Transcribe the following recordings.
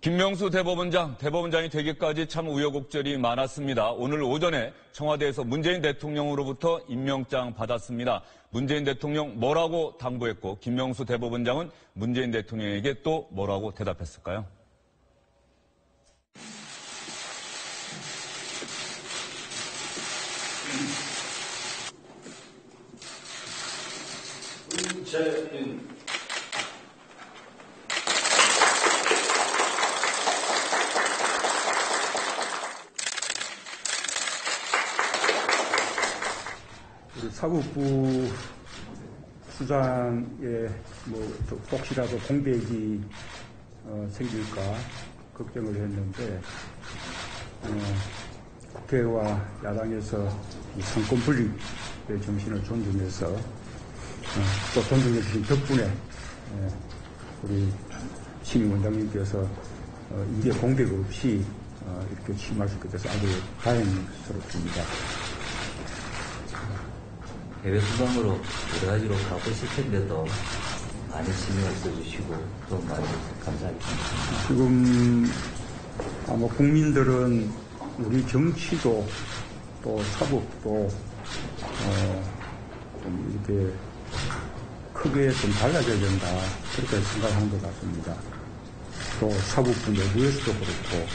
김명수 대법원장이 되기까지 참 우여곡절이 많았습니다. 오늘 오전에 청와대에서 문재인 대통령으로부터 임명장 받았습니다. 문재인 대통령 뭐라고 당부했고 김명수 대법원장은 문재인 대통령에게 또 뭐라고 대답했을까요? 문재인 사법부 수장에 혹시라도 공백이 생길까 걱정을 했는데 국회와 야당에서 이 상권 분립의 정신을 존중해서 또 존중해 주신 덕분에 우리 시민원장님께서 이게 공백 없이 이렇게 취임할 수 있게 돼서 아주 다행스럽습니다. 해외 수방으로 여러 가지로 가고 싶을 텐데도 많이 신경을 써주시고 또 많이 감사하겠습니다. 지금 아마 국민들은 우리 정치도 또 사법도 좀 이렇게 크게 좀 달라져야 된다 그렇게 생각하는 것 같습니다. 또 사법부 내부에서도 그렇고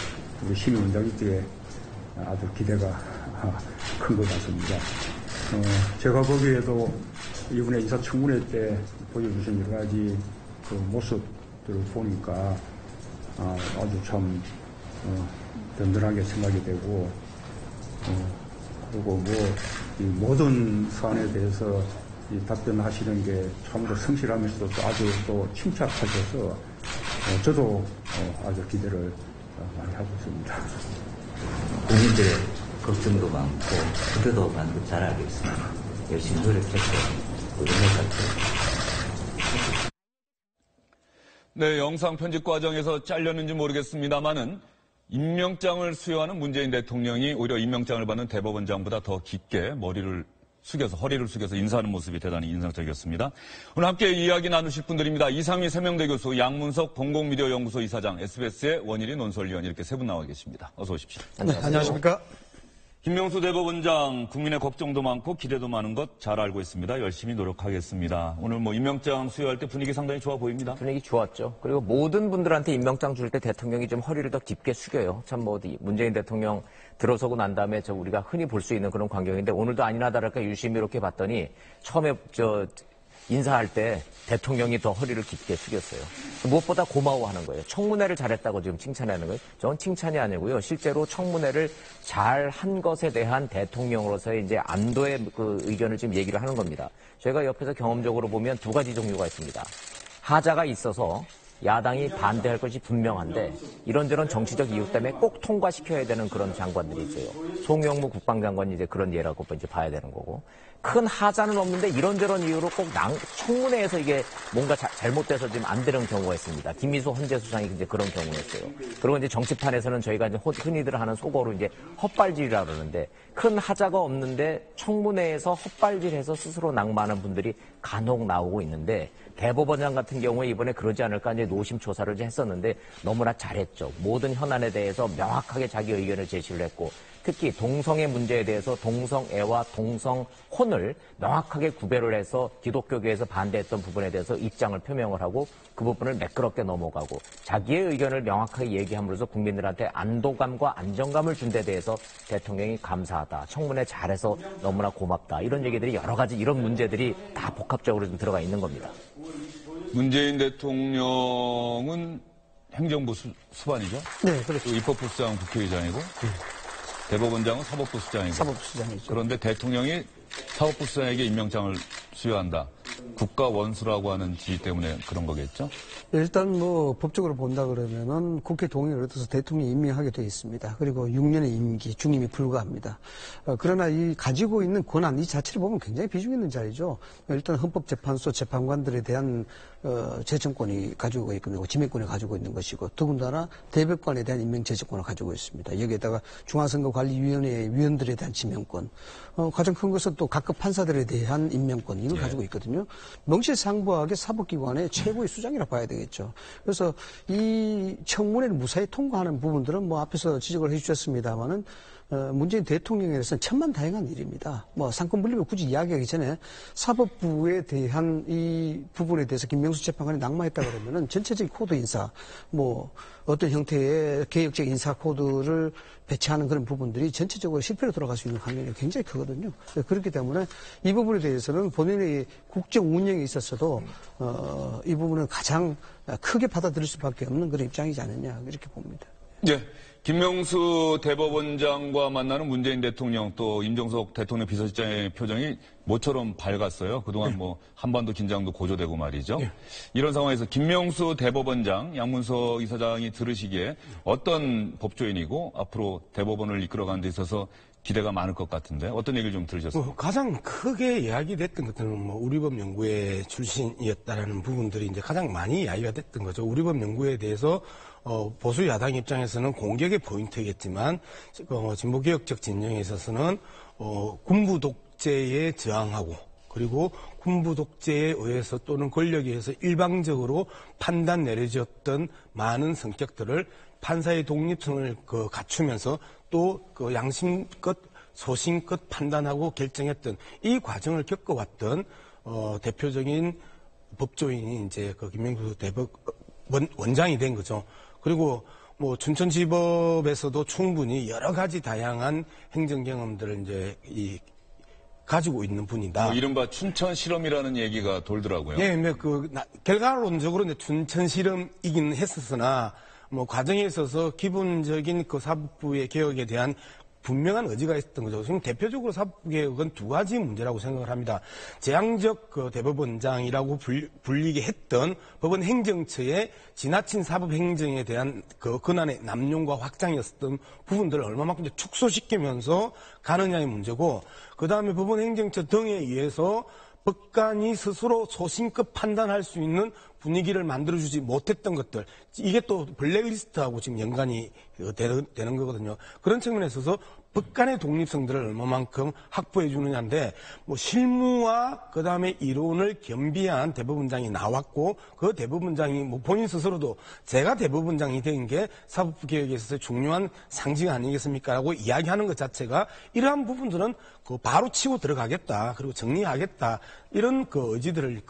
우리 시민원장님께 아주 기대가 큰 것 같습니다. 제가 보기에도 이번에 인사청문회 때 보여주신 여러 가지 그 모습들을 보니까 아주 참 든든하게 생각이 되고 그리고 이 모든 사안에 대해서 이 답변하시는 게 참으로 성실하면서도 또 아주 또 침착하셔서 저도 아주 기대를 많이 하고 있습니다. 국민들의 걱정도 많고 그래도 만족 잘 알겠습니다. 열심히 노력해서 노력할게요. 네, 영상 편집 과정에서 잘렸는지 모르겠습니다만은 임명장을 수여하는 문재인 대통령이 오히려 임명장을 받는 대법원장보다 더 깊게 허리를 숙여서 인사하는 모습이 대단히 인상적이었습니다. 오늘 함께 이야기 나누실 분들입니다. 이상미 세명대 교수, 양문석 공공미디어 연구소 이사장, SBS의 원일이 논설위원 이렇게 세 분 나와 계십니다. 어서 오십시오. 네, 안녕하십니까. 김명수 대법원장, 국민의 걱정도 많고 기대도 많은 것 잘 알고 있습니다. 열심히 노력하겠습니다. 오늘 임명장 수여할 때 분위기 상당히 좋아 보입니다. 분위기 좋았죠. 그리고 모든 분들한테 임명장 줄 때 대통령이 좀 허리를 더 깊게 숙여요. 참 문재인 대통령 들어서고 난 다음에 우리가 흔히 볼 수 있는 그런 광경인데 오늘도 아니나 다를까 유심히 이렇게 봤더니 처음에 인사할 때 대통령이 더 허리를 깊게 숙였어요. 무엇보다 고마워하는 거예요. 청문회를 잘했다고 지금 칭찬하는 거예요. 저는 칭찬이 아니고요. 실제로 청문회를 잘한 것에 대한 대통령으로서의 이제 안도의 그 의견을 지금 얘기를 하는 겁니다. 저희가 옆에서 경험적으로 보면 두 가지 종류가 있습니다. 하자가 있어서 야당이 반대할 것이 분명한데 이런저런 정치적 이유 때문에 꼭 통과시켜야 되는 그런 장관들이 있어요. 송영무 국방장관이 이제 그런 예라고 이제 봐야 되는 거고. 큰 하자는 없는데 이런저런 이유로 꼭 청문회에서 이게 뭔가 잘못돼서 지금 안 되는 경우가 있습니다. 김미수 헌재수장이 이제 그런 경우였어요. 그리고 이제 정치판에서는 저희가 이제 흔히들 하는 속어로 이제 헛발질이라 그러는데 큰 하자가 없는데 청문회에서 헛발질해서 스스로 낙마하는 분들이 간혹 나오고 있는데 대법원장 같은 경우에 이번에 그러지 않을까 이제 노심초사를 했었는데 너무나 잘했죠. 모든 현안에 대해서 명확하게 자기 의견을 제시를 했고 특히 동성애 문제에 대해서 동성애와 동성혼을 명확하게 구별을 해서 기독교계에서 반대했던 부분에 대해서 입장을 표명을 하고 그 부분을 매끄럽게 넘어가고 자기의 의견을 명확하게 얘기함으로써 국민들한테 안도감과 안정감을 준 데 대해서 대통령이 감사하다. 청문회 잘해서 너무나 고맙다. 이런 얘기들이 여러 가지 이런 문제들이 다 복합적으로 좀 들어가 있는 겁니다. 문재인 대통령은 행정부 수반이죠? 네, 그렇죠. 입법부 수장은 국회의장이고 대법원장은 사법부 수장이고. 사법부 수장이죠. 그런데 대통령이 사법부 수장에게 임명장을 수여한다. 국가 원수라고 하는 지위 때문에 그런 거겠죠? 일단 법적으로 본다 그러면은 국회 동의를 얻어서 대통령이 임명하게 되어 있습니다. 그리고 6년의 임기, 중임이 불가합니다. 그러나 이 가지고 있는 권한 이 자체를 보면 굉장히 비중 있는 자리죠. 일단 헌법재판소 재판관들에 대한 재청권이 가지고 있고 지명권을 가지고 있는 것이고 더군다나 대법관에 대한 임명 재청권을 가지고 있습니다. 여기에다가 중앙선거관리위원회 위원들에 대한 지명권, 가장 큰 것은 또 각급 판사들에 대한 임명권 이걸 가지고 있거든요. 명실상부하게 사법기관의 최고의 수장이라 봐야 되겠죠. 그래서 이 청문회를 무사히 통과하는 부분들은 뭐 앞에서 지적을 해주셨습니다만은 문재인 대통령에 대해서는 천만다행한 일입니다. 뭐 상권 분립을 굳이 이야기하기 전에 사법부에 대한 이 부분에 대해서 김명수 재판관이 낙마했다 그러면은 전체적인 코드 인사, 뭐 어떤 형태의 개혁적 인사 코드를 배치하는 그런 부분들이 전체적으로 실패로 돌아갈 수 있는 확률이 굉장히 크거든요. 그렇기 때문에 이 부분에 대해서는 본인의 국정 운영에 있어서도 이 부분은 가장 크게 받아들일 수밖에 없는 그런 입장이지 않느냐 이렇게 봅니다. 예. 김명수 대법원장과 만나는 문재인 대통령 또 임종석 대통령 비서실장의 표정이 모처럼 밝았어요. 그동안 뭐 한반도 긴장도 고조되고 말이죠. 이런 상황에서 김명수 대법원장, 양문석 이사장이 들으시기에 어떤 법조인이고 앞으로 대법원을 이끌어가는 데 있어서 기대가 많을 것 같은데 어떤 얘기를 좀 들으셨어요? 가장 크게 이야기됐던 것들은 뭐 우리법 연구회 출신이었다라는 부분들이 이제 가장 많이 이야기가 됐던 거죠. 우리법 연구회에 대해서 보수 야당 입장에서는 공격의 포인트겠지만 진보개혁적 진영에 있어서는 군부 독재에 저항하고 그리고 군부 독재에 의해서 또는 권력에 의해서 일방적으로 판단 내려졌던 많은 성격들을 판사의 독립성을 갖추면서 또 양심껏 소신껏 판단하고 결정했던 이 과정을 겪어왔던 대표적인 법조인이 이제 김명수 원장이 된 거죠. 그리고 뭐 춘천지법에서도 충분히 여러 가지 다양한 행정 경험들을 이제 가지고 있는 분이다. 이른바 춘천 실험이라는 얘기가 돌더라고요. 네, 결과론적으로 이제 춘천 실험이긴 했었으나 뭐 과정에 있어서 기본적인 사법부의 개혁에 대한 분명한 의지가 있었던 거죠. 지금 대표적으로 사법부 개혁은 두 가지 문제라고 생각을 합니다. 재앙적 대법원장이라고 불리게 했던 법원 행정처의 지나친 사법 행정에 대한 권한의 남용과 확장이었던 부분들을 얼마만큼 이제 축소시키면서 가느냐의 문제고, 그 다음에 법원 행정처 등에 의해서 법관이 스스로 소신껏 판단할 수 있는 분위기를 만들어주지 못했던 것들, 이게 또 블랙리스트하고 지금 연관이 되는 거거든요. 그런 측면에 있어서 법관의 독립성들을 얼마만큼 확보해 주느냐인데, 뭐 실무와 그 다음에 이론을 겸비한 대법원장이 나왔고, 그 대법원장이 뭐 본인 스스로도 제가 대법원장이 된 게 사법부 개혁에 있어서 중요한 상징 아니겠습니까?라고 이야기하는 것 자체가 이러한 부분들은 바로 치고 들어가겠다, 그리고 정리하겠다, 이런 의지들을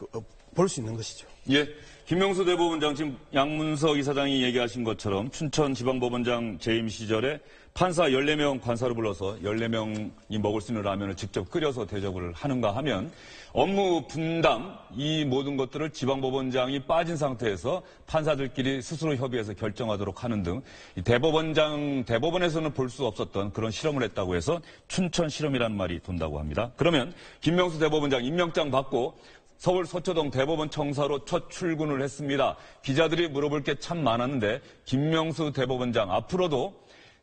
볼 수 있는 것이죠. 예. 김명수 대법원장, 지금 양문석 이사장이 얘기하신 것처럼 춘천지방법원장 재임 시절에 판사 14명 관사를 불러서 14명이 먹을 수 있는 라면을 직접 끓여서 대접을 하는가 하면 업무 분담, 이 모든 것들을 지방법원장이 빠진 상태에서 판사들끼리 스스로 협의해서 결정하도록 하는 등 대법원에서는 볼 수 없었던 그런 실험을 했다고 해서 춘천 실험이라는 말이 돈다고 합니다. 그러면 김명수 대법원장 임명장 받고 서울 서초동 대법원 청사로 첫 출근을 했습니다. 기자들이 물어볼 게 참 많았는데 김명수 대법원장 앞으로도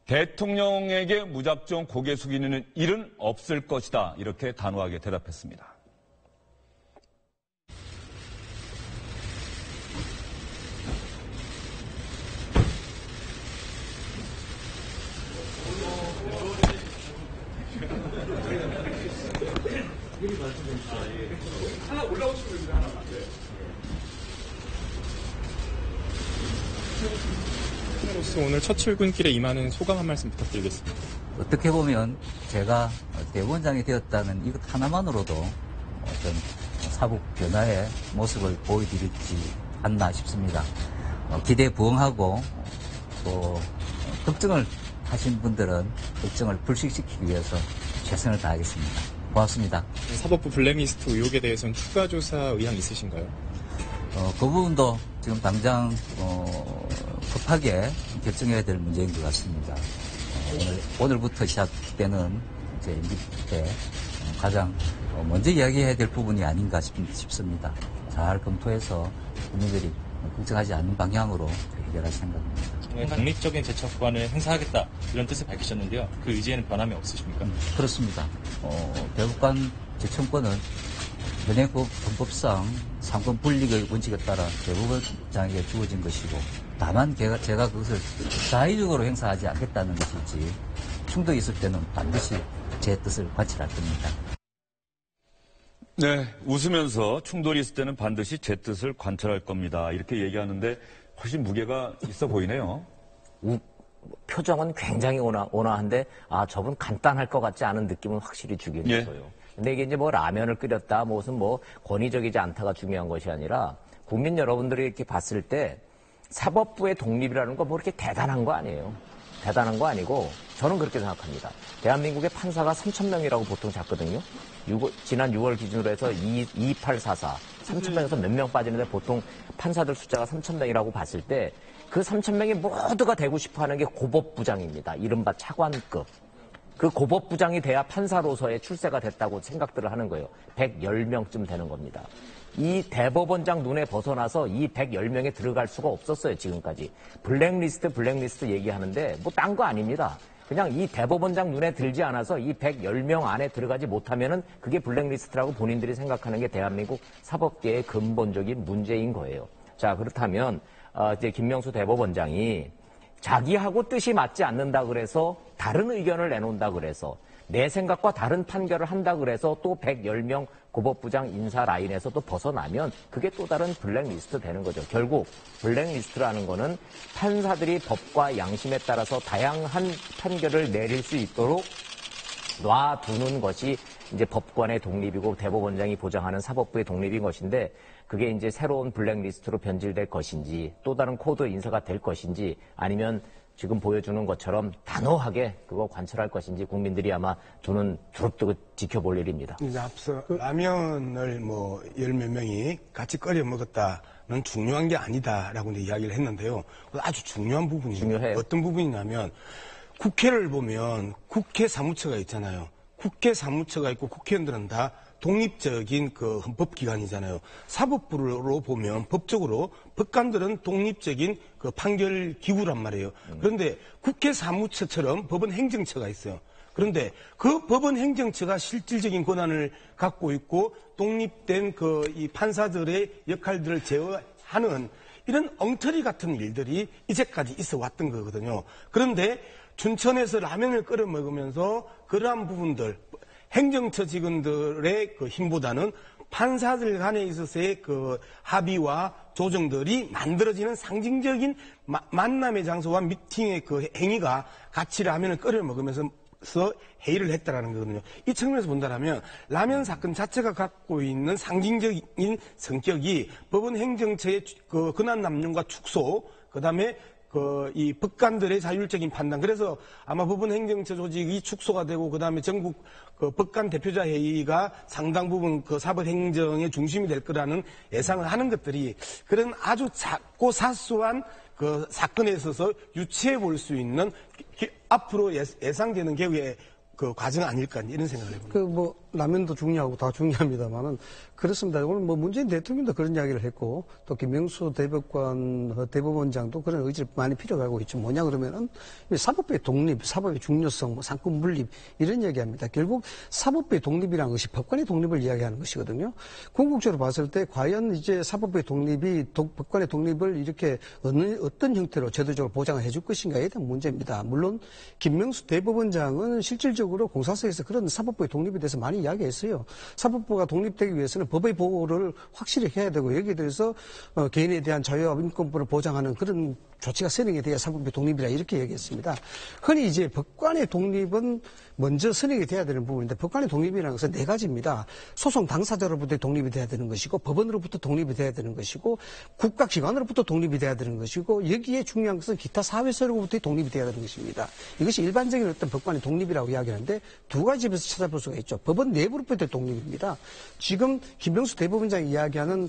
대통령에게 무작정 고개 숙이는 일은 없을 것이다, 이렇게 단호하게 대답했습니다. 오늘 첫 출근길에 임하는 소감 한 말씀 부탁드리겠습니다. 어떻게 보면 제가 대법원장이 되었다는 이것 하나만으로도 어떤 사법 변화의 모습을 보여드리지 않나 싶습니다. 기대에 부응하고 또 걱정을 하신 분들은 걱정을 불식시키기 위해서 최선을 다하겠습니다. 고맙습니다. 사법부 블랙리스트 의혹에 대해서는 추가 조사 의향 있으신가요? 그 부분도 지금 당장 급하게 결정해야 될 문제인 것 같습니다. 오늘부터 시작되는 이제 임기 때 가장 먼저 이야기해야 될 부분이 아닌가 싶습니다. 잘 검토해서 국민들이 걱정하지 않는 방향으로 해결할 생각입니다. 독립적인 재판권을 행사하겠다, 이런 뜻을 밝히셨는데요. 그 의지에는 변함이 없으십니까? 그렇습니다. 대법관 재청권은 현행 헌법상 상권 분립의 원칙에 따라 대법원장에게 주어진 것이고, 다만 제가 그것을 자의적으로 행사하지 않겠다는 것이지, 충돌이 있을 때는 반드시 제 뜻을 관철할 겁니다. 네, 웃으면서 충돌이 있을 때는 반드시 제 뜻을 관철할 겁니다. 이렇게 얘기하는데 훨씬 무게가 있어 보이네요. 표정은 굉장히 온화한데 저분 간단할 것 같지 않은 느낌은 확실히 주긴 예. 있어요. 근데 이게 이제 뭐 라면을 끓였다 무슨 뭐 권위적이지 않다가 중요한 것이 아니라 국민 여러분들이 이렇게 봤을 때 사법부의 독립이라는 거 뭐 이렇게 대단한 거 아니에요. 대단한 거 아니고 저는 그렇게 생각합니다. 대한민국의 판사가 3,000명이라고 보통 잡거든요. 지난 6월 기준으로 해서 2844 3,000명에서 몇 명 빠지는데 보통 판사들 숫자가 3,000명이라고 봤을 때 그 3,000명이 모두가 되고 싶어하는 게 고법부장입니다. 이른바 차관급. 그 고법부장이 돼야 판사로서의 출세가 됐다고 생각들을 하는 거예요. 110명쯤 되는 겁니다. 이 대법원장 눈에 벗어나서 이 110명에 들어갈 수가 없었어요, 지금까지. 블랙리스트 얘기하는데 뭐 딴 거 아닙니다. 그냥 이 대법원장 눈에 들지 않아서 이 110명 안에 들어가지 못하면은 그게 블랙리스트라고 본인들이 생각하는 게 대한민국 사법계의 근본적인 문제인 거예요. 자, 그렇다면 이제 김명수 대법원장이 자기하고 뜻이 맞지 않는다 그래서 다른 의견을 내놓는다 그래서 내 생각과 다른 판결을 한다 그래서 또 110명 고법부장 인사 라인에서 또 벗어나면 그게 또 다른 블랙리스트 되는 거죠. 결국 블랙리스트라는 거는 판사들이 법과 양심에 따라서 다양한 판결을 내릴 수 있도록 놔두는 것이 이제 법관의 독립이고 대법원장이 보장하는 사법부의 독립인 것인데 그게 이제 새로운 블랙리스트로 변질될 것인지 또 다른 코드 인사가 될 것인지 아니면 지금 보여주는 것처럼 단호하게 그거 관철할 것인지 국민들이 아마 두 눈 두릅뜨고 지켜볼 일입니다. 이제 앞서 라면을 뭐 열 몇 명이 같이 끓여 먹었다는 중요한 게 아니다라고 이제 이야기를 했는데요. 아주 중요한 부분이 중요해요. 어떤 부분이냐면 국회를 보면 국회 사무처가 있잖아요. 국회 사무처가 있고 국회의원들은 다 독립적인 그 헌법기관이잖아요. 사법부로 보면 법적으로 법관들은 독립적인 그 판결 기구란 말이에요. 그런데 국회 사무처처럼 법원 행정처가 있어요. 그런데 그 법원 행정처가 실질적인 권한을 갖고 있고 독립된 그 이 판사들의 역할들을 제어하는 이런 엉터리 같은 일들이 이제까지 있어 왔던 거거든요. 그런데 춘천에서 라면을 끓여 먹으면서 그러한 부분들 행정처 직원들의 그 힘보다는 판사들 간에 있어서의 그 합의와 조정들이 만들어지는 상징적인 만남의 장소와 미팅의 그 행위가 같이 라면을 끓여 먹으면서 회의를 했다라는 거거든요. 이 측면에서 본다면 라면 사건 자체가 갖고 있는 상징적인 성격이 법원 행정처의 그 권한 남용과 축소, 그다음에 이 법관들의 자율적인 판단. 그래서 아마 법원 행정처 조직이 축소가 되고 그다음에 전국 그 법관 대표자 회의가 상당 부분 그 사법 행정의 중심이 될 거라는 예상을 하는 것들이 그런 아주 작고 사소한 그 사건에 있어서 유추해 볼 수 있는 앞으로 예상되는 개혁의 그 과정 아닐까 이런 생각을 해봅니다. 라면도 중요하고 다 중요합니다만은 그렇습니다. 오늘 문재인 대통령도 그런 이야기를 했고 또 김명수 대법원장도 그런 의지를 많이 필요하고 있죠. 뭐냐 그러면은 사법부의 독립, 사법의 중요성, 상권 분립 이런 이야기합니다. 결국 사법부의 독립이라는 것이 법관의 독립을 이야기하는 것이거든요. 궁극적으로 봤을 때 과연 이제 사법부의 독립이 법관의 독립을 이렇게 어떤 형태로 제도적으로 보장을 해줄 것인가에 대한 문제입니다. 물론 김명수 대법원장은 실질적으로 공사서에서 그런 사법부의 독립에 대해서 많이 이야기했어요. 사법부가 독립되기 위해서는 법의 보호를 확실히 해야 되고 여기에 대해서 개인에 대한 자유와 인권을 보장하는 그런 조치가 선행이 돼야 사법부의 독립이라 이렇게 얘기했습니다. 흔히 이제 법관의 독립은 먼저 선행이 돼야 되는 부분인데 법관의 독립이라는 것은 네 가지입니다. 소송 당사자로부터 독립이 돼야 되는 것이고 법원으로부터 독립이 돼야 되는 것이고 국가기관으로부터 독립이 돼야 되는 것이고 여기에 중요한 것은 기타 사회세로부터 독립이 돼야 되는 것입니다. 이것이 일반적인 어떤 법관의 독립이라고 이야기하는데 두 가지 집에서 찾아볼 수가 있죠. 법원 내부로부터의 독립입니다. 지금 김명수 대법원장이 이야기하는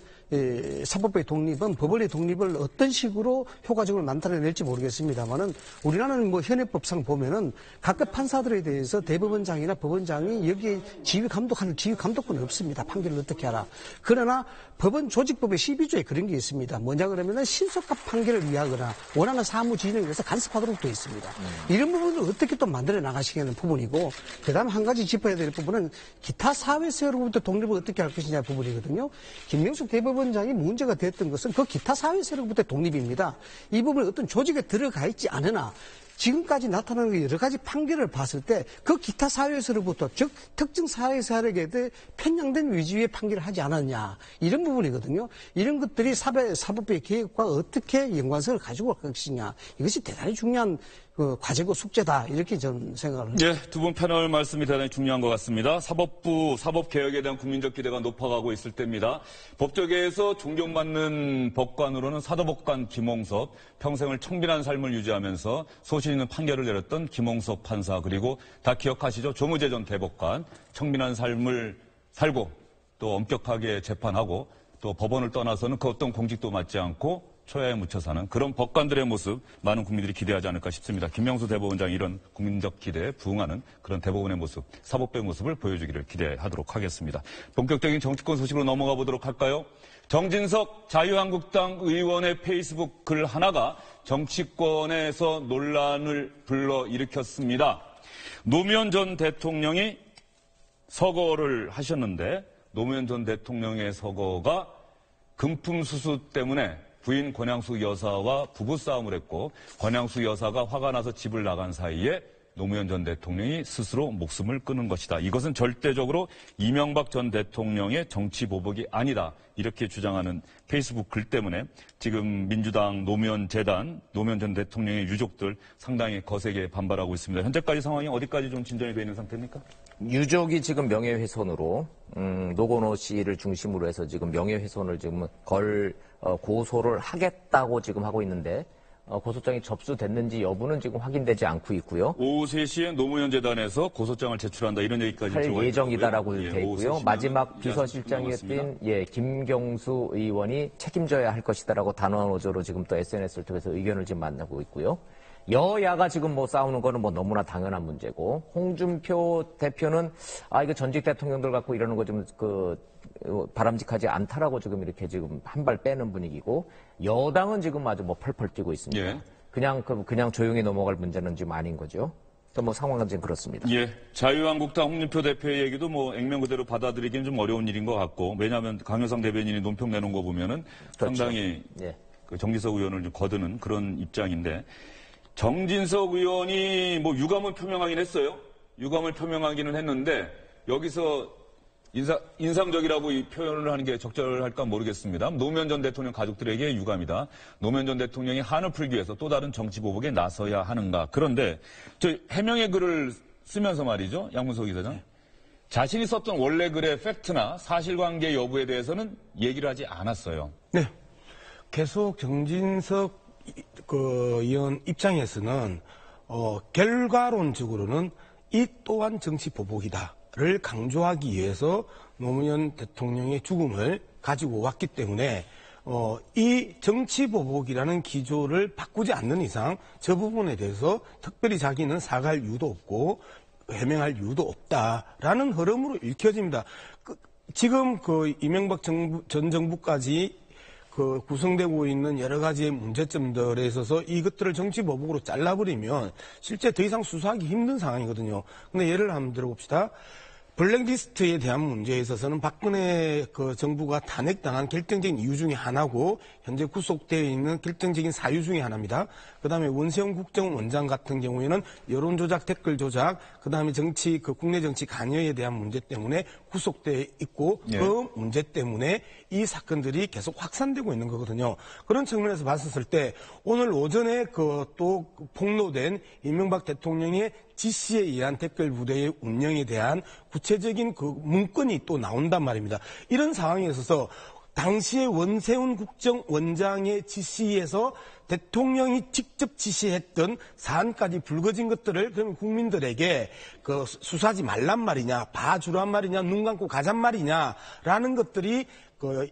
사법부의 독립은 법원의 독립을 어떤 식으로 효과적으로 만들어낼지 모르겠습니다만은 우리나라는 현행법상 보면은 각급 판사들에 대해서 대법원장이나 법원장이 여기에 지휘 감독권은 없습니다. 판결을 어떻게 하라. 그러나 법원 조직법의 12조에 그런 게 있습니다. 뭐냐 그러면은 신속한 판결을 위하거나 원하는 사무 진행을 위해서 간섭하도록 되어 있습니다. 이런 부분을 어떻게 또 만들어 나가시겠다는 부분이고 그다음 한 가지 짚어야 될 부분은 기타 사회세로부터 독립을 어떻게 할 것이냐 부분이거든요. 김명수 대법원장이 문제가 됐던 것은 그 기타 사회세로부터 독립입니다. 이 부분은 어떤 조직에 들어가 있지 않으나 지금까지 나타나는 여러 가지 판결을 봤을 때 그 기타 사유에서로부터 즉 특정 사회 세력에 대해 편향된 위주의 판결을 하지 않았냐 이런 부분이거든요. 이런 것들이 사법부의 개혁과 어떻게 연관성을 가지고 갈 것이냐 이것이 대단히 중요한 그 과제고 숙제다 이렇게 저는 생각을 합니다. 네, 두 분 패널 말씀이 대단히 중요한 것 같습니다. 사법부 사법개혁에 대한 국민적 기대가 높아가고 있을 때입니다. 법조계에서 존경받는 법관으로는 사도법관 김홍섭, 평생을 청빈한 삶을 유지하면서 소신 있는 판결을 내렸던 김홍섭 판사, 그리고 다 기억하시죠? 조무재 전 대법관, 청빈한 삶을 살고 또 엄격하게 재판하고 또 법원을 떠나서는 그 어떤 공직도 맡지 않고 초야에 묻혀 사는 그런 법관들의 모습 많은 국민들이 기대하지 않을까 싶습니다. 김명수 대법원장이 이런 국민적 기대에 부응하는 그런 대법원의 모습, 사법부의 모습을 보여주기를 기대하도록 하겠습니다. 본격적인 정치권 소식으로 넘어가 보도록 할까요? 정진석 자유한국당 의원의 페이스북 글 하나가 정치권에서 논란을 불러일으켰습니다. 노무현 전 대통령이 서거를 하셨는데 노무현 전 대통령의 서거가 금품수수 때문에 부인 권양수 여사와 부부싸움을 했고 권양수 여사가 화가 나서 집을 나간 사이에 노무현 전 대통령이 스스로 목숨을 끊은 것이다. 이것은 절대적으로 이명박 전 대통령의 정치 보복이 아니다. 이렇게 주장하는 페이스북 글 때문에 지금 민주당 노무현 재단, 노무현 전 대통령의 유족들 상당히 거세게 반발하고 있습니다. 현재까지 상황이 어디까지 좀 진전이 되어 있는 상태입니까? 유족이 지금 명예훼손으로 노건호 씨를 중심으로 해서 지금 명예훼손을 지금 고소를 하겠다고 지금 하고 있는데 고소장이 접수됐는지 여부는 지금 확인되지 않고 있고요. 오후 3시에 노무현 재단에서 고소장을 제출한다 이런 얘기까지 할 예정이다라고 되어 있고요. 마지막 비서실장이었던 비서실장이었던 김경수 의원이 책임져야 할 것이다라고 단호한 어조로 지금 또 SNS를 통해서 의견을 지금 만나고 있고요. 여야가 지금 뭐 싸우는 거는 뭐 너무나 당연한 문제고, 홍준표 대표는 이거 전직 대통령들 갖고 이러는 거 좀 바람직하지 않다라고 지금 이렇게 지금 한 발 빼는 분위기고, 여당은 지금 아주 뭐 펄펄 뛰고 있습니다. 예. 그냥 조용히 넘어갈 문제는 지금 아닌 거죠. 또 뭐 상황은 지금 그렇습니다. 예. 자유한국당 홍준표 대표의 얘기도 뭐 액면 그대로 받아들이기는 좀 어려운 일인 것 같고, 왜냐하면 강효상 대변인이 논평 내놓은 거 보면은 그렇죠. 상당히 예. 그 정진석 의원을 좀 거드는 그런 입장인데, 정진석 의원이 뭐 유감을 표명하긴 했어요. 유감을 표명하기는 했는데 여기서 인상적이라고 이 표현을 하는 게 적절할까 모르겠습니다. 노무현 전 대통령 가족들에게 유감이다. 노무현 전 대통령이 한을 풀기 위해서 또 다른 정치 보복에 나서야 하는가. 그런데 저 해명의 글을 쓰면서 말이죠. 양문석 기자장. 자신이 썼던 원래 글의 팩트나 사실관계 여부에 대해서는 얘기를 하지 않았어요. 네. 계속 정진석 의원 입장에서는 결과론적으로는 이 또한 정치 보복이다를 강조하기 위해서 노무현 대통령의 죽음을 가지고 왔기 때문에 이 정치 보복이라는 기조를 바꾸지 않는 이상 저 부분에 대해서 특별히 자기는 사과할 이유도 없고 해명할 이유도 없다라는 흐름으로 읽혀집니다. 지금 이명박 전 정부까지 구성되고 있는 여러 가지의 문제점들에 있어서 이것들을 정치 보복으로 잘라버리면 실제 더 이상 수사하기 힘든 상황이거든요. 근데 예를 한번 들어봅시다. 블랙리스트에 대한 문제에 있어서는 박근혜 정부가 탄핵당한 결정적인 이유 중에 하나고 현재 구속되어 있는 결정적인 사유 중에 하나입니다. 그다음에 원세훈 국정원장 같은 경우에는 여론조작, 댓글 조작, 그다음에 국내 정치 관여에 대한 문제 때문에 구속되어 있고 예. 그 문제 때문에 이 사건들이 계속 확산되고 있는 거거든요. 그런 측면에서 봤었을 때 오늘 오전에 또 폭로된 이명박 대통령의 지시에 의한 댓글 부대의 운영에 대한 구체적인 문건이 또 나온단 말입니다. 이런 상황에 있어서 당시에 원세훈 국정원장의 지시에서 대통령이 직접 지시했던 사안까지 불거진 것들을 그러면 국민들에게 수사하지 말란 말이냐, 봐주란 말이냐, 눈 감고 가잔 말이냐라는 것들이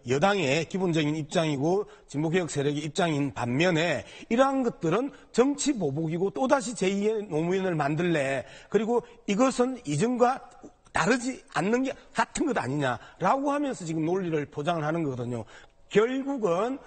여당의 기본적인 입장이고 진보개혁 세력의 입장인 반면에 이러한 것들은 정치 보복이고 또다시 제2의 노무현을 만들래. 그리고 이것은 이전과 다르지 않는 게 같은 것 아니냐라고 하면서 지금 논리를 포장을 하는 거거든요. 결국은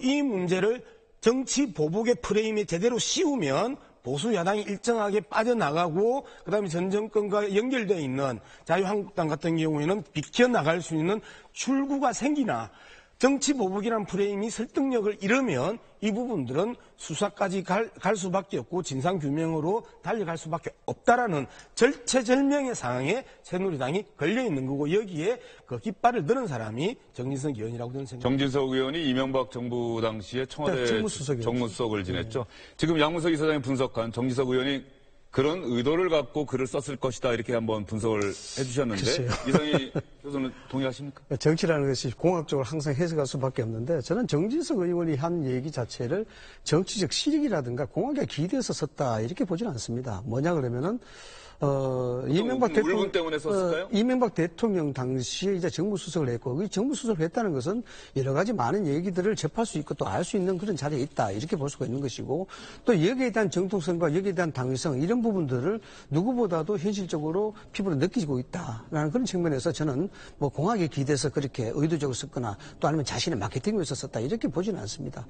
이 문제를 정치 보복의 프레임에 제대로 씌우면 보수 야당이 일정하게 빠져나가고 그다음에 전 정권과 연결되어 있는 자유한국당 같은 경우에는 비켜나갈 수 있는 출구가 생기나 정치 보복이라는 프레임이 설득력을 잃으면 이 부분들은 수사까지 갈 수밖에 없고 진상규명으로 달려갈 수밖에 없다라는 절체절명의 상황에 새누리당이 걸려있는 거고 여기에 그 깃발을 드는 사람이 정진석 의원이라고 저는 생각합니다. 정진석 의원이 이명박 정부 당시에 청와대 정무수석을 지냈죠. 지금 양문석 이사장이 분석한 정진석 의원이 그런 의도를 갖고 글을 썼을 것이다 이렇게 한번 분석을 해주셨는데 글쎄요. 이상희 교수는 동의하십니까? 정치라는 것이 공학적으로 항상 해석할 수밖에 없는데 저는 정진석 의원이 한 얘기 자체를 정치적 실익이라든가 공학에 기대해서 썼다 이렇게 보지는 않습니다. 뭐냐 그러면은 이명박 대통령 울분 때문에 썼을까요? 이명박 대통령 당시에 이제 정무수석을 했고 이 정무수석을 했다는 것은 여러 가지 많은 얘기들을 접할 수 있고 또 알 수 있는 그런 자리에 있다 이렇게 볼 수가 있는 것이고 또 여기에 대한 정통성과 여기에 대한 당위성 이런 부분들을 누구보다도 현실적으로 피부로 느끼고 있다라는 그런 측면에서 저는 뭐 공학에 기대서 그렇게 의도적으로 썼거나 또 아니면 자신의 마케팅을 위해서 썼다 이렇게 보지는 않습니다.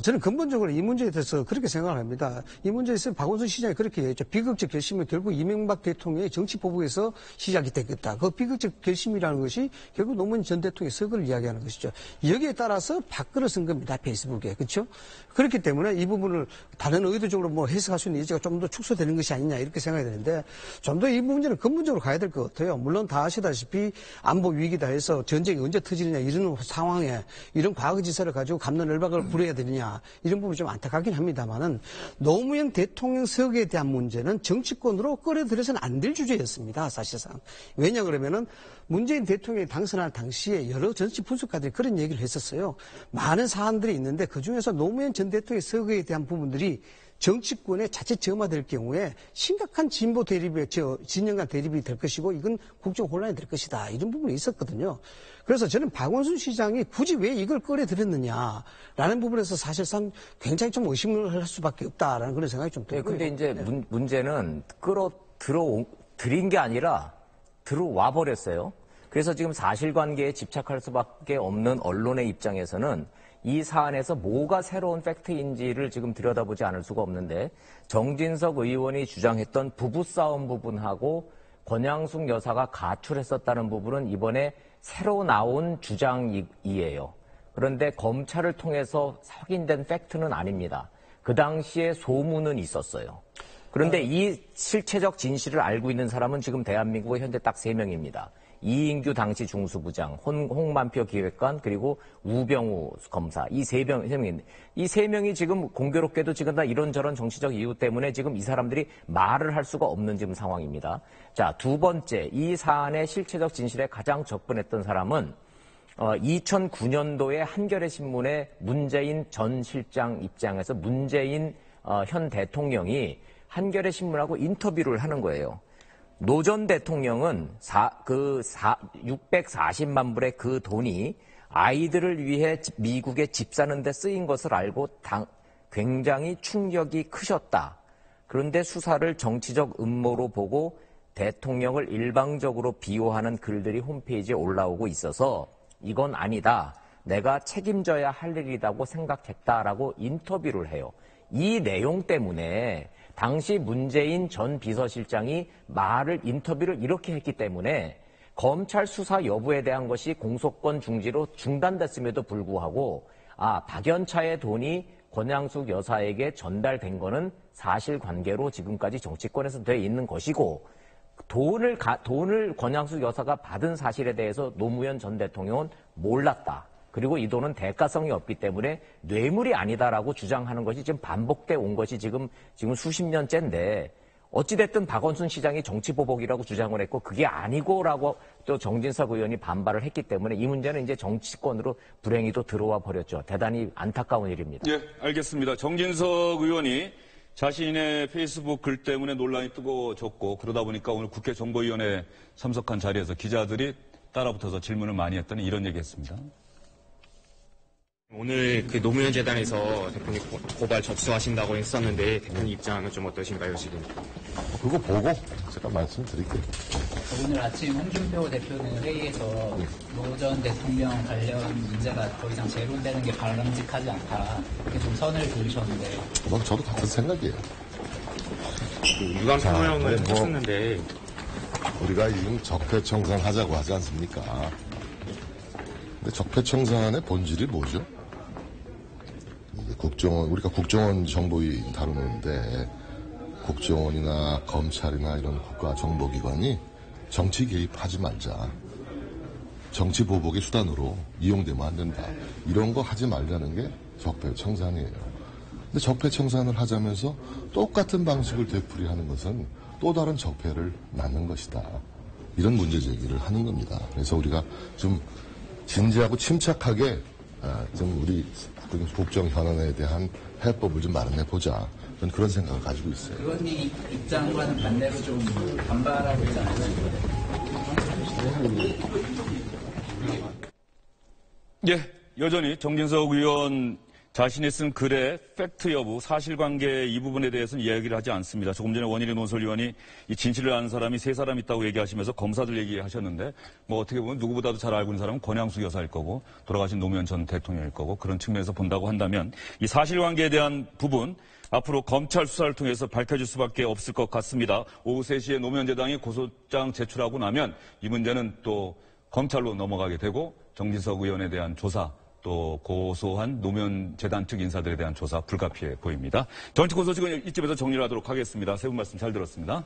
저는 근본적으로 이 문제에 대해서 그렇게 생각을 합니다. 이 문제에서 박원순 시장이 그렇게 얘기했죠. 비극적 결심은 결국 이명박 대통령의 정치 보복에서 시작이 됐겠다. 그 비극적 결심이라는 것이 결국 노무현 전 대통령의 서거를 이야기하는 것이죠. 여기에 따라서 밥그릇 쓴 겁니다. 페이스북에. 그렇죠? 그렇기 때문에 이 부분을 다른 의도적으로 뭐 해석할 수 있는 여지가 좀 더 축소되는 것이 아니냐 이렇게 생각이 되는데 좀 더 이 문제는 근본적으로 가야 될 것 같아요. 물론 다 아시다시피 안보 위기다 해서 전쟁이 언제 터지느냐 이런 상황에 이런 과거지사를 가지고 갑론을박을 부려야 되느냐 이런 부분이 좀 안타깝긴 합니다만은 노무현 대통령 서거에 대한 문제는 정치권으로 끌어들여서는 안 될 주제였습니다. 사실상. 왜냐 그러면은 문재인 대통령이 당선할 당시에 여러 정치 분석가들이 그런 얘기를 했었어요. 많은 사안들이 있는데 그중에서 노무현 전 대통령의 서거에 대한 부분들이 정치권에 자칫 점화될 경우에 심각한 진보 대립의 진영 간 대립이 될 것이고 이건 국정 혼란이 될 것이다. 이런 부분이 있었거든요. 그래서 저는 박원순 시장이 굳이 왜 이걸 꺼내들였느냐라는 부분에서 사실상 굉장히 좀 의심을 할 수밖에 없다라는 그런 생각이 좀 들고요. 근데 이제 문제는 들인 게 아니라 들어와 버렸어요. 그래서 지금 사실관계에 집착할 수밖에 없는 언론의 입장에서는 이 사안에서 뭐가 새로운 팩트인지를 지금 들여다보지 않을 수가 없는데 정진석 의원이 주장했던 부부싸움 부분하고 권양숙 여사가 가출했었다는 부분은 이번에 새로 나온 주장이에요. 그런데 검찰을 통해서 확인된 팩트는 아닙니다. 그 당시에 소문은 있었어요. 그런데 이 실체적 진실을 알고 있는 사람은 지금 대한민국에 현재 딱 3명입니다. 이인규 당시 중수부장, 홍만표 기획관, 그리고 우병우 검사. 이 3명인데 이 3명이 지금 공교롭게도 지금 다 이런저런 정치적 이유 때문에 지금 이 사람들이 말을 할 수가 없는 지금 상황입니다. 자, 두 번째, 이 사안의 실체적 진실에 가장 접근했던 사람은 2009년도에 한겨레 신문에 문재인 전 실장 입장에서 문재인 현 대통령이 한겨레 신문하고 인터뷰를 하는 거예요. 노 전 대통령은 640만 불의 그 돈이 아이들을 위해 미국에 집 사는 데 쓰인 것을 알고 굉장히 충격이 크셨다. 그런데 수사를 정치적 음모로 보고 대통령을 일방적으로 비호하는 글들이 홈페이지에 올라오고 있어서 이건 아니다. 내가 책임져야 할 일이라고 생각했다라고 인터뷰를 해요. 이 내용 때문에 당시 문재인 전 비서실장이 인터뷰를 이렇게 했기 때문에 검찰 수사 여부에 대한 것이 공소권 중지로 중단됐음에도 불구하고 박연차의 돈이 권양숙 여사에게 전달된 거는 사실관계로 지금까지 정치권에서 돼 있는 것이고 돈을 권양숙 여사가 받은 사실에 대해서 노무현 전 대통령은 몰랐다. 그리고 이 돈은 대가성이 없기 때문에 뇌물이 아니다라고 주장하는 것이 지금 반복돼 온 것이 지금 수십 년째인데 어찌됐든 박원순 시장이 정치보복이라고 주장을 했고 그게 아니고라고 또 정진석 의원이 반발을 했기 때문에 이 문제는 이제 정치권으로 불행히 또 들어와 버렸죠. 대단히 안타까운 일입니다. 예, 알겠습니다. 정진석 의원이 자신의 페이스북 글 때문에 논란이 뜨거워졌고 그러다 보니까 오늘 국회 정보위원회에 참석한 자리에서 기자들이 따라붙어서 질문을 많이 했더니 이런 얘기했습니다. 오늘 그 노무현 재단에서 대표님 고발 접수하신다고 했었는데 대표님 입장은 좀 어떠신가요 지금? 그거 보고 제가 말씀드릴게요. 오늘 아침 홍준표 대표는 회의에서 노 전 대통령 관련 문제가 더 이상 재론되는 게 바람직하지 않다 이렇게 좀 선을 그으셨는데 저도 같은 생각이에요. 유감 표명을 하셨는데 우리가 지금 적폐청산하자고 하지 않습니까? 근데 적폐청산의 본질이 뭐죠? 국정원, 우리가 국정원 정보위 다루는데 국정원이나 검찰이나 이런 국가정보기관이 정치 개입하지 말자. 정치 보복의 수단으로 이용되면 안 된다. 이런 거 하지 말자는 게 적폐청산이에요. 근데 적폐청산을 하자면서 똑같은 방식을 되풀이하는 것은 또 다른 적폐를 낳는 것이다. 이런 문제 제기를 하는 겁니다. 그래서 우리가 좀 진지하고 침착하게 좀 우리 국정 현안에 대한 해법을 좀 마련해 보자. 저는 그런 생각을 가지고 있어요. 의원님 입장과는 반대로 좀 반발하고 있지 않으세요? 예, 여전히 정진석 의원 자신이 쓴 글의 팩트 여부, 사실관계 이 부분에 대해서는 이야기를 하지 않습니다. 조금 전에 원희룡 논설위원이 이 진실을 아는 사람이 3사람 있다고 얘기하시면서 검사들 얘기하셨는데 뭐 어떻게 보면 누구보다도 잘 알고 있는 사람은 권양숙 여사일 거고 돌아가신 노무현 전 대통령일 거고 그런 측면에서 본다고 한다면 이 사실관계에 대한 부분 앞으로 검찰 수사를 통해서 밝혀질 수밖에 없을 것 같습니다. 오후 3시에 노무현재단이 고소장 제출하고 나면 이 문제는 또 검찰로 넘어가게 되고 정진석 의원에 대한 조사 또 고소한 노무현 재단 측 인사들에 대한 조사 불가피해 보입니다. 정치권 소식은 이쯤에서 정리를 하도록 하겠습니다. 세 분 말씀 잘 들었습니다.